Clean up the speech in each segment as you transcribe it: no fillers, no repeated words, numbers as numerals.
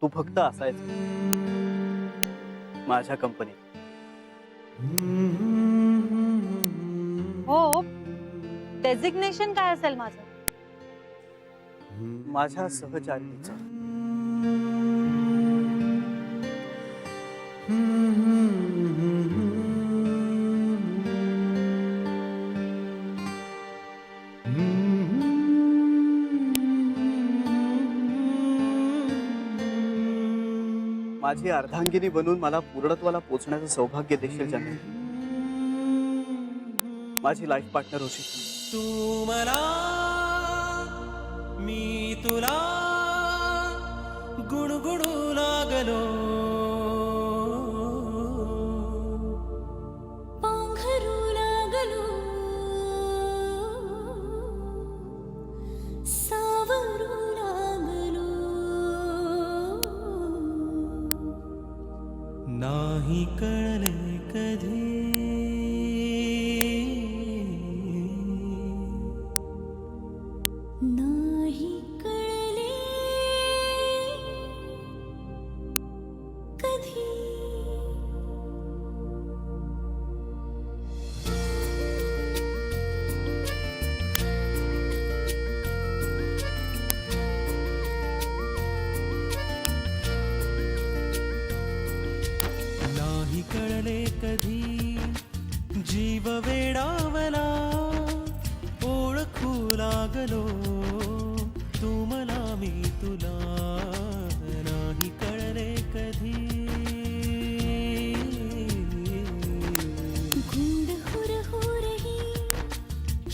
तू फक्त असायचं माझ्या कंपनीत. हो, डेझिग्नेशन काय असेल माझं? माझ्या सहचारिणीचं. माझी अर्धांगिनी बनून मला पूर्णत्वाला पोचण्याचं सौभाग्य देशील ज्यांनी. माझी लाईफ पार्टनर होशील. तू मला मी तुला गुणगुणू लागलो. पांघरू लागलो, सावरू लागलो. नाही कळले कधी नाही कळले कधी. नाही कळले कधी जीव वेडावला. ओळखू लागलो तू मला मी तुला. नाही कळले कधी गूढ हुर हुरही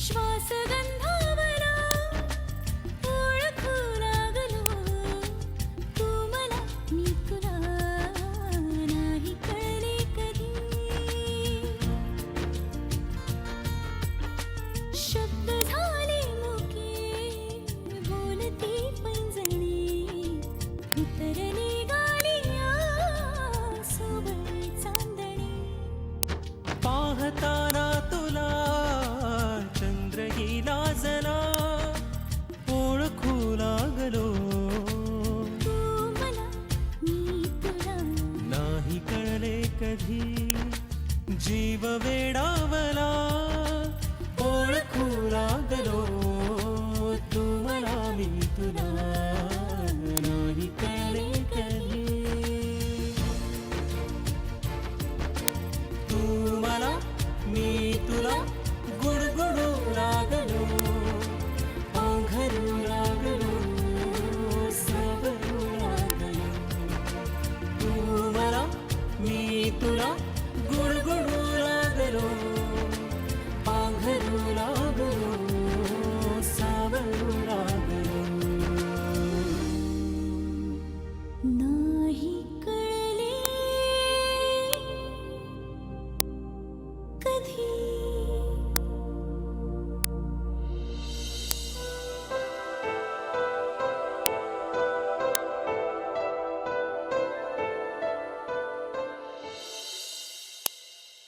श्वास गंधावला. ओळखू लागलो तू मला मी तुला. नाही कळले कधी. शब्द झाले मुके बोलती पैंजणी. उतरली गालिया सोबत चांदणी. पाहताना तुला चंद्रही लाजला. ओळखू लागलो तू मला मी तुला. नाही कळले कधी जीव वेडावला. ओळखू लागलो तू मला मी तुला. नाही कळले कधी तू मला मी तुला गुणगुणू लागलो. पांघरू लागलो, सावरू लागलो. तू मला मी तुला गुणगुणू लागलो. पांघरू लागलो, सावरू लागलो. नाही कळले कधी.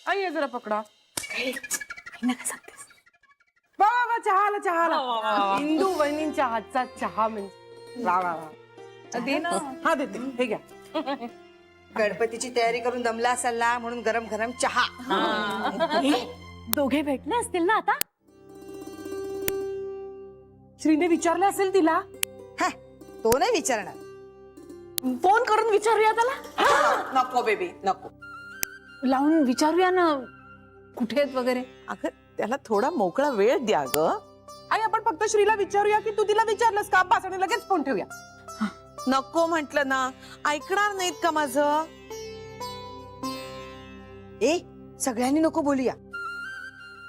आई ये जरा पकडा. वा वा वा, चहाला चहाला. इंदू वहिनींच्या हातचा चहा म्हणजे वा वा वा. दे ना. हा देते, हे घ्या. गणपतीची तयारी करून दमला असाल ना, म्हणून गरम गरम चहा. दोघे भेटले असतील ना आता? श्रीने विचारलं असेल तिला. हा, तो नाही विचारणार. फोन करून विचारूया त्याला. नको बेबी नको. लावून विचारूया ना कुठे आहेत वगैरे. अगं त्याला थोडा मोकळा वेळ द्या ग. आई आपण फक्त श्रीला विचारूया की तू तिला विचारलंस का, पास आणि लगेच फोन ठेवूया. नको म्हंटल ना, ऐकणार नाहीत का माझं. ए, सगळ्यांनी नको बोलूया.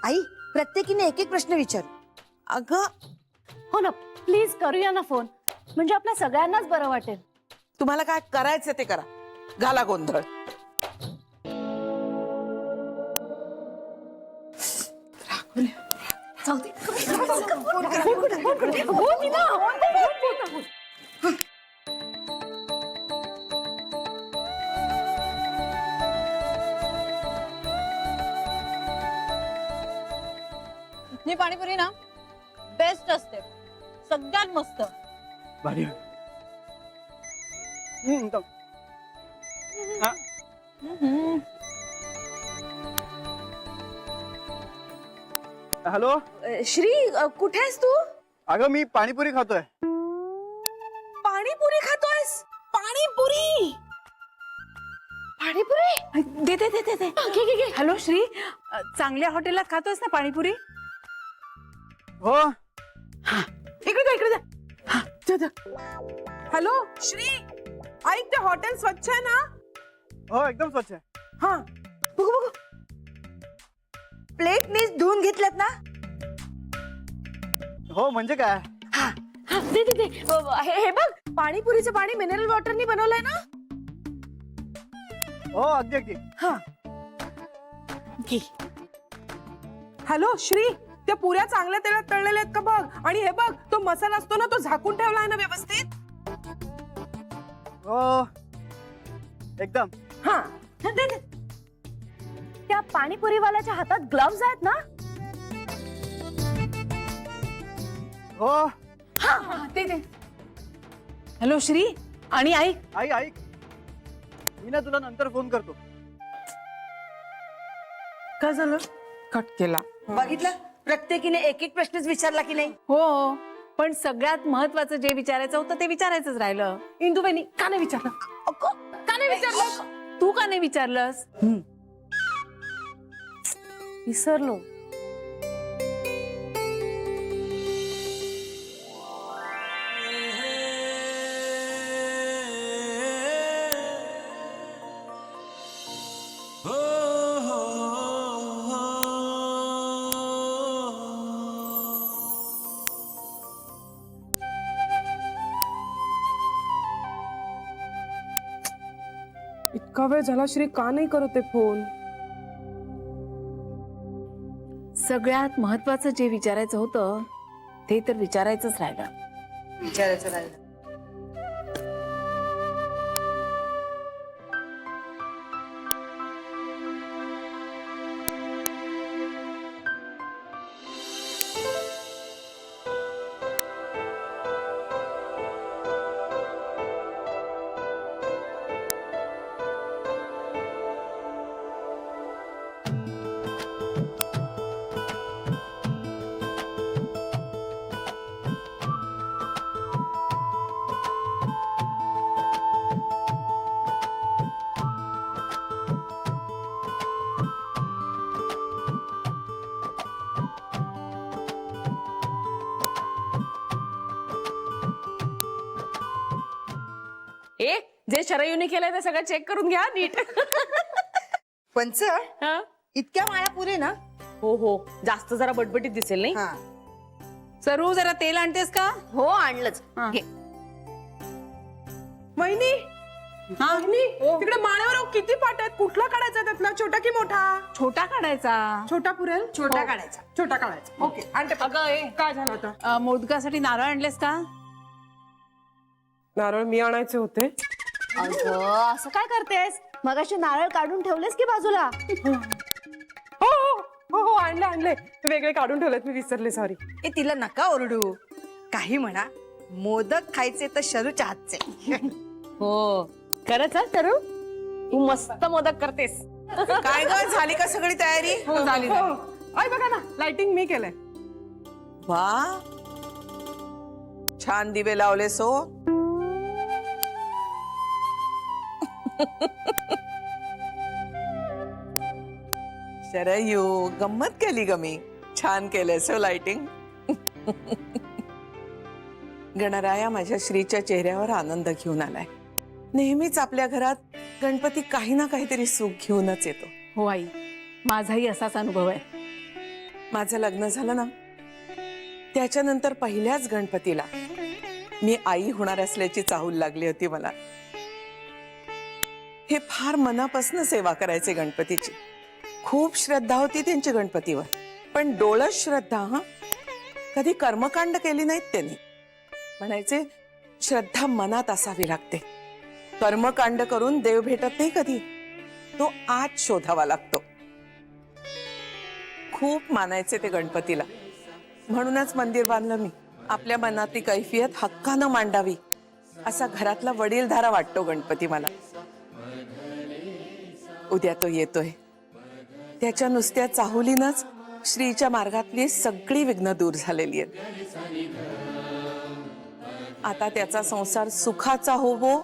आई, प्रत्येकीने एक एक प्रश्न विचारू. अगं हो ना, प्लीज करूया ना फोन, म्हणजे आपल्या सगळ्यांनाच बरं वाटेल. तुम्हाला काय करायचं ते करा, घाला गोंधळ. जाऊ दे. हो, मीना. ही पाणीपुरी ना बेस्ट असते, सगळ्यात मस्त. भारी. जाऊ. हा. हॅलो. श्री कुठे आहेस तू? अगं मी पाणीपुरी खातोय. पाणीपुरी खातोयस? पाणीपुरी पाणीपुरी दे दे दे दे दे. हॅलो श्री, चांगल्या हॉटेलात खातोयस ना पाणीपुरी? हो. इकडे जा इकडे जा. हा, जा, जा. हॅलो श्री, ऐक ते हॉटेल स्वच्छ आहे ना? हो एकदम स्वच्छ आहे. हा. बघू बघू. प्लेट नीट धुवून घेतल्यात ना? हो म्हणजे काय? हा, दे दे दे. हे बघ, पाणीपुरीचं पाणी मिनरल वॉटरनी बनवलंय ना? हो अगदी अगदी. हा. घे. हॅलो श्री, त्या पुऱ्या चांगल्या तेलात तळलेल्या आहेत का बघ. आणि हे बघ, तो मसाला असतो ना, तो झाकून ठेवलाय ना व्यवस्थित? हो एकदम. हा. दे दे. त्या पाणीपुरीवाल्याच्या हातात ग्लव्स आहेत ना? हो. हा, ते दे. हॅलो श्री, आणि ऐक, आई ऐक, मी ना तुला नंतर फोन करतो. काय झालं? कट केला. बघितलं, प्रत्येकीने एक एक प्रश्नच विचारला की नाही? हो, पण सगळ्यात महत्वाचं जे विचारायचं होतं ते विचारायचंच राहिलं. इंदुबाईंनी का नाही विचारलं? का नाही विचारलं? तू का नाही विचारलंस? विसरलो. इतका वेळ झाला श्री, का नाही करत आहे फोन? सगळ्यात महत्वाचं जे विचारायचं होतं ते तर विचारायचंच राहिलं. विचारायचं राहिलं. जे शरयूने केलंय ते सगळं चेक करून घ्या नीट. पंच, हा? इतक्या माळा पुरे ना? हो हो, जास्त जरा बटबटीत दिसेल नाही? हा. सरू, जरा तेल आणतेस का? हो आणलंच. हा. घे. वहिनी, तिकडे माळ्यावर किती पाट आहेत? कुठला काढायचा त्यातला, छोटा की मोठा? छोटा काढायचा. छोटा पुरेल? छोटा काढायचा. छोटा काढायचा. ओके, आणते. काय झालं आता? मोदकासाठी नारळ आणलेस का? नारळ मी आणायचे होते. अगं, असं काय करतेस? मगाशी नारळ काढून ठेवलेस की बाजूला? हो हो हो हो, आणले. वेगळे काढून ठेवलेत, मी विसरले, सॉरी. ए, तिला नका ओरडू. काही म्हणा, मोदक खायचे तर शरूच्या हातचे. हो, खरंच सरू, तू मस्त मोदक करतेस. काय ग, झाली का सगळी तयारी? हो, झाली. आई बघा ना, लाइटिंग मी केलंय. वा, छान दिवे लावले सो. शरयू, गंमत केली ग मी. छान केलंय सो लाइटिंग. गणराया माझ्या श्रीच्या चेहऱ्यावर आनंद घेऊन आलाय. नेहमीच आपल्या घरात गणपती काही ना काहीतरी सुख घेऊनच येतो. हो आई, माझाही असाच अनुभव आहे. माझं लग्न झालं ना, त्याच्यानंतर पहिल्याच गणपतीला मी आई होणार असल्याची चाहूल लागली होती मला. हे फार मनापासून सेवा करायचे गणपतीची. खूप श्रद्धा होती त्यांची गणपतीवर, पण डोळस श्रद्धा. हा, कधी कर्मकांड केली नाहीत त्यांनी. म्हणायचे श्रद्धा मनात असावी लागते. कर्मकांड करून देव भेटत नाही कधी, तो आत शोधावा लागतो. खूप मानायचे ते गणपतीला. म्हणूनच मंदिर बांधलं मी. आपल्या मनातली कैफियत हक्कानं मांडावी असा घरातला वडीलधारा वाटतो गणपती मला. उद्या तो येतोय. त्याच्या नुसत्या चाहुलीनच श्रीच्या मार्गातली सगळी विघ्न दूर झालेली आहेत. आता त्याचा संसार सुखाचा होवो,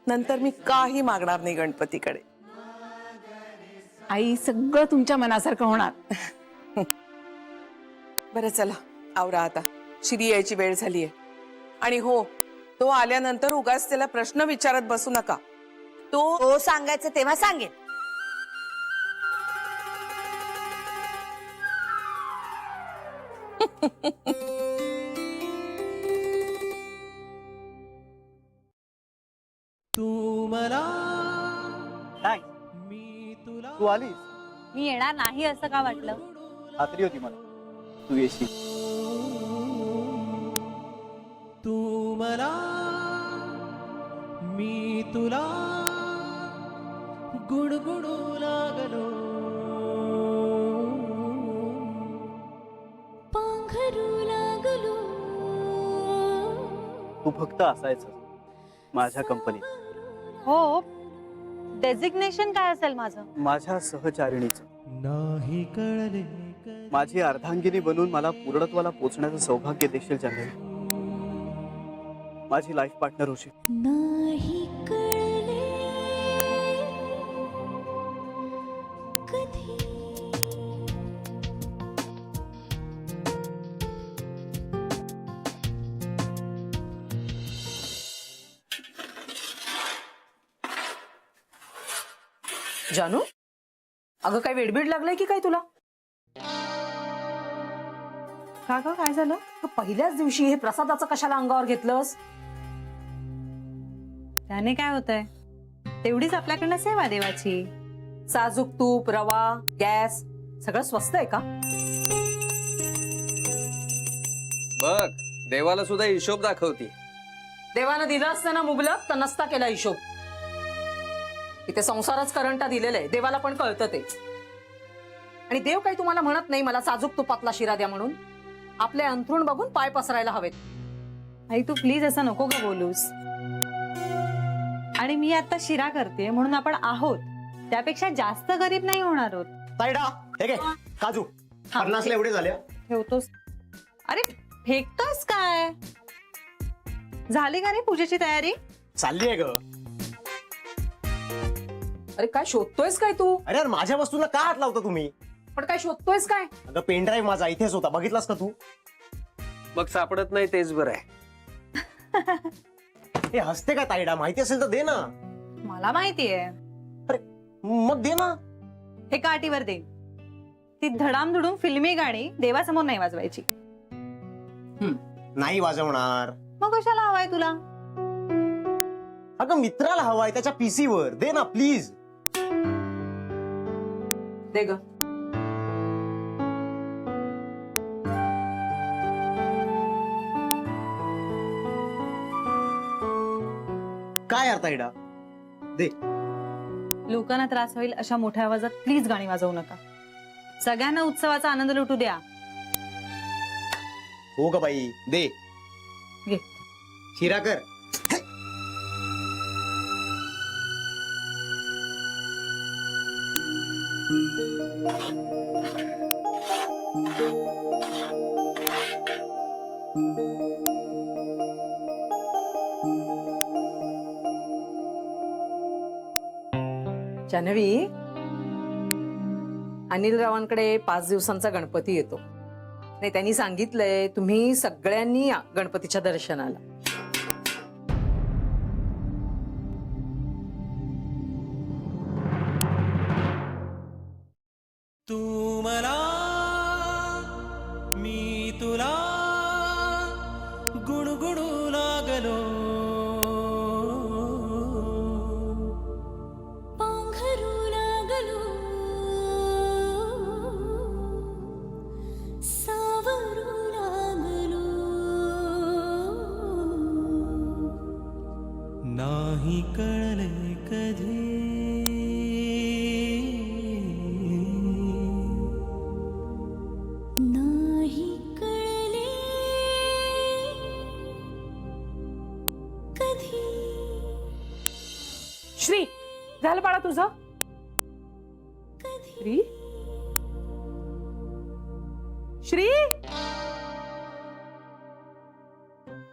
नंतर मी काही मागणार नाही गणपतीकडे. आई सगळं तुमच्या मनासारखं होणार. बरं चला आवरा आता, श्री यायची वेळ झालीये. आणि हो, तो आल्यानंतर उगाच त्याला प्रश्न विचारत बसू नका. तो सांगायचं तेव्हा सांगेन. तू मला थँक्स, मी तुला तू आलीस. मी येणार नाही असं का वाटलं? खात्री होती मला तू येशील. तू मला मी तुला गुणगुणू लागलो. पांघरू लागलो तू फक्त असायचं माझ्या कंपनीत, हो, डेझिग्नेशन काय असेल माझं? माझ्या सहचारिणीचं. नाही कळले माझी अर्धांगिनी बनून मला पूर्णत्वाला पोचण्याचं सौभाग्य देशील जान्हवी. माझी लाईफ पार्टनर होशील. नाही कळले कधी जानू, अगं काय वेडबीड लागलाय की काय तुला? का ग, काय झालं? तू पहिल्याच दिवशी हे प्रसादाचं कशाला अंगावर घेतलंस? त्याने काय होतंय? तेवढीच आपल्याकडनं सेवा देवाची. साजूक तूप, रवा, गॅस सगळं स्वस्त आहे का? बघ, देवाला सुद्धा हिशोब दाखवती. देवानं दिलं असतं ना मुबलक, तर नसता केला हिशोब. इथे संसारच करंटा दिलेला आहे, देवाला पण कळतं ते. आणि देव काही तुम्हाला म्हणत नाही मला साजूक तुपातला शिरा द्या म्हणून. आपले अंथरूण बघून पाय पसरायला हवेत. आई तू प्लीज असं नको ग बोलूस. आणि मी आता शिरा करते म्हणून आपण आहोत, त्यापेक्षा जास्त गरीब नाही होणार आहोत. तायडा, हे घे काजू 50ला एवढे झाले. ठेवतोस. अरे फेकतोस काय? झाली का रे पूजेची तयारी? चालली आहे ग. अरे काय शोधतोयस काय तू? अरे यार, माझ्या वस्तूला का हात लावता तुम्ही? पण काय शोधतोयस काय? अगं पेन ड्राईव्ह माझा इथेच होता, बघितलास का तू? मग सापडत नाही तेच बरं आहे. हे हसते का तायडा? माहिती असेल तर दे ना. मला माहितीये. अरे मग दे ना. हे काठीवर दे. ती धडामधुडूम फिल्मी गाणी देवासमोर नाही वाजवायची. नाही वाजवणार. मग कशाला हवाय तुला? अगं मित्राला हवाय त्याच्या पीसी वर, दे ना प्लीज. दे ग. काय यार तायडा, दे. लोकांना त्रास होईल अशा मोठ्या आवाजात प्लीज गाणी वाजवू नका. सगळ्यांना उत्सवाचा आनंद लुटू द्या. हो ग बाई, दे. घे. शिरा कर. जान्हवी, अनिल रावांकडे 5 दिवसांचा गणपती येतो. नाही, त्यांनी सांगितलंय तुम्ही सगळ्यांनी या गणपतीच्या दर्शनाला. तू मला मी तुला गुणगुणू लागलो. पांघरू लागलो सावरू लागलो नाही कळले कधी नाही कळले श्री झालं बाळा तुझं? श्री श्री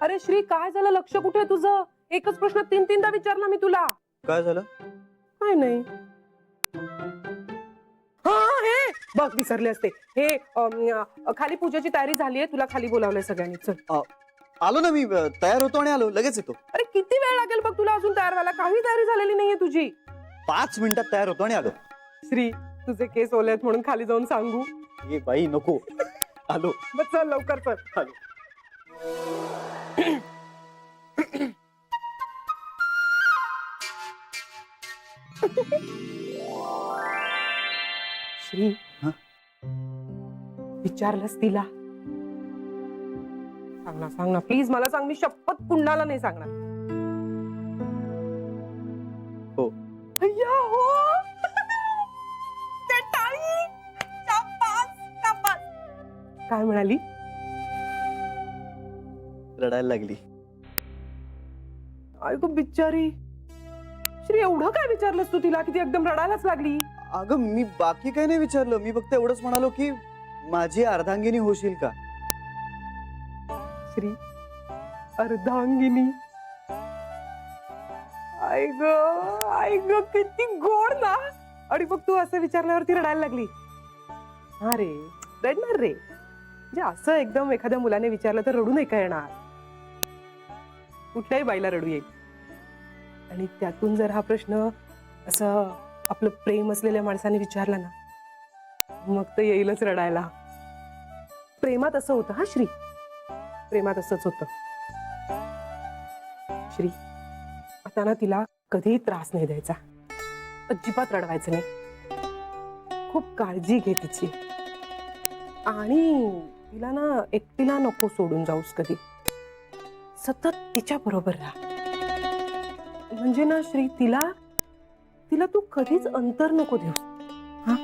अरे श्री काय झालं? लक्ष कुठे आहे तुझं? एकच प्रश्न तीन तीनदा विचारला मी तुला. काय झालं? काय नाही. हा हे बघ विसरले असते. हे खाली पूजेची तयारी झालीये, तुला खाली बोलावलंय सगळ्यांनी. चल. आलो ना मी, तयार होतो आणि आलो, लगेच येतो. अरे किती वेळ लागेल बघ तुला अजून तयार व्हायला? काही तयारी झालेली नाहीये तुझी. 5 मिनिटात तयार होतो आणि आलो. श्री तुझे केस ओले आहेत म्हणून खाली जाऊन सांगू? ए बाई नको. आलो. मग चल लवकर चल. आलो. श्री विचारलंस तिला? सांग ना प्लीज, मला सांग. मी शपथ कुणाला नाही सांगणार. हो. अय्या हो. ते टाळी. शाबास, शाबास. काय म्हणाली? रडायला लागली. ऐक बिचारी. श्री एवढं काय विचारलंस तू तिला की ती एकदम रडायलाच लागली? अगं मी बाकी काही नाही विचारलं. मी फक्त एवढंच म्हणालो की माझी अर्धांगिनी होशील का. श्री अर्धांगिनी. आई ग किती गोड ना. आणि मग तू असं विचारल्यावरती रडायला लागली? हा रे, रडणार रे. म्हणजे असं एकदम एखाद्या मुलाने विचारलं तर रडू नाही का येणार? कुठल्याही बाईला रडू येईल. आणि त्यातून जर हा प्रश्न असं आपलं प्रेम असलेल्या माणसाने विचारला ना, मग तर येईलच रडायला. प्रेमात असं होतं. हा श्री, प्रेमात असंच होतं. श्री आता ना तिला कधीही त्रास नाही द्यायचा, अजिबात रडवायचं नाही. खूप काळजी घे तिची. आणि तिला ना एकटीला नको सोडून जाऊस कधी. सतत तिच्या बरोबर राहा. म्हणजे ना श्री तिला तू कधीच अंतर नको देऊस. हा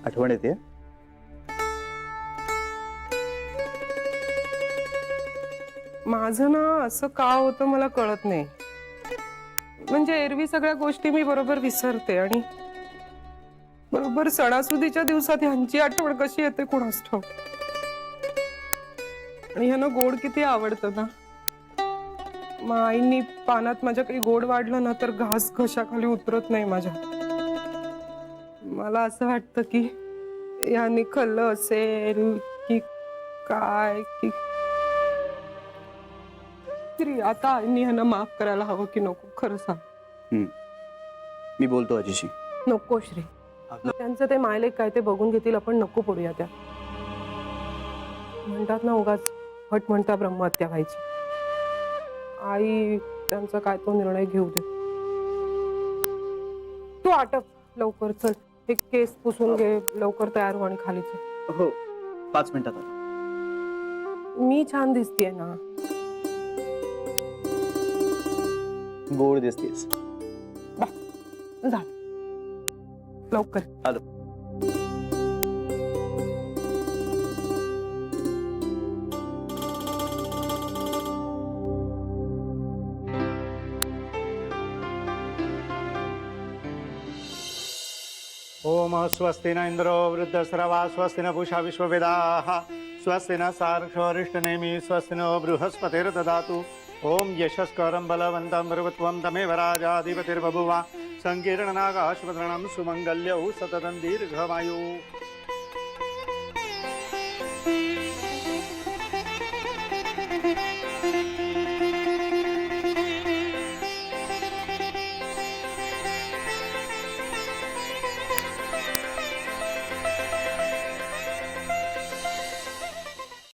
आठवण येते. माझं ना असं का होतं मला कळत नाही. म्हणजे एरवी सगळ्या गोष्टी मी बरोबर विसरते आणि बरोबर सणासुदीच्या दिवसात ह्यांची आठवण कशी येते कोणास ठाऊक. आणि ह्यांना गोड किती आवडतं ना. मग आईनी पानात माझ्या काही गोड वाढलं ना तर घास घशाखाली उतरत नाही माझ्या. मला असं वाटतं की यांनी खाल्लं असेल की काय की तरी आता आईनी ह्यांना माफ करायला हवं की नको? खरं सांग. मी बोलतो आजीशी. नको श्री, त्यांचं ते मायलेक काय ते बघून घेतील, आपण नको पडूया त्या. म्हणतात ना उगाच हट म्हणता ब्रह्महत्या व्हायची. आई त्यांचा काय तो निर्णय घेऊ दे. तू आटप लवकर. चल हे केस पुसून घे, लवकर तयार हो आणि खाली चल. हो 5 मिनिटात. मी छान दिसतेय ना? गोड दिसतेस. झालं लवकर. आलो. ओम स्वस्ति न इंद्रो वृद्धस्रवा स्वस्ति न पूषा विश्ववेदाः स्वस्ति न सार्क्षरिष्टनेमि स्वस्ति नो बृहस्पतिर्ददातु. ओम यशस्करं बलवन्तं भर्गत्वं तमेव राजाधिपतिर्बभुव. संकीर्णनागाश्वतरणं सुमङ्गल्यौ सततं दीर्घमायुः.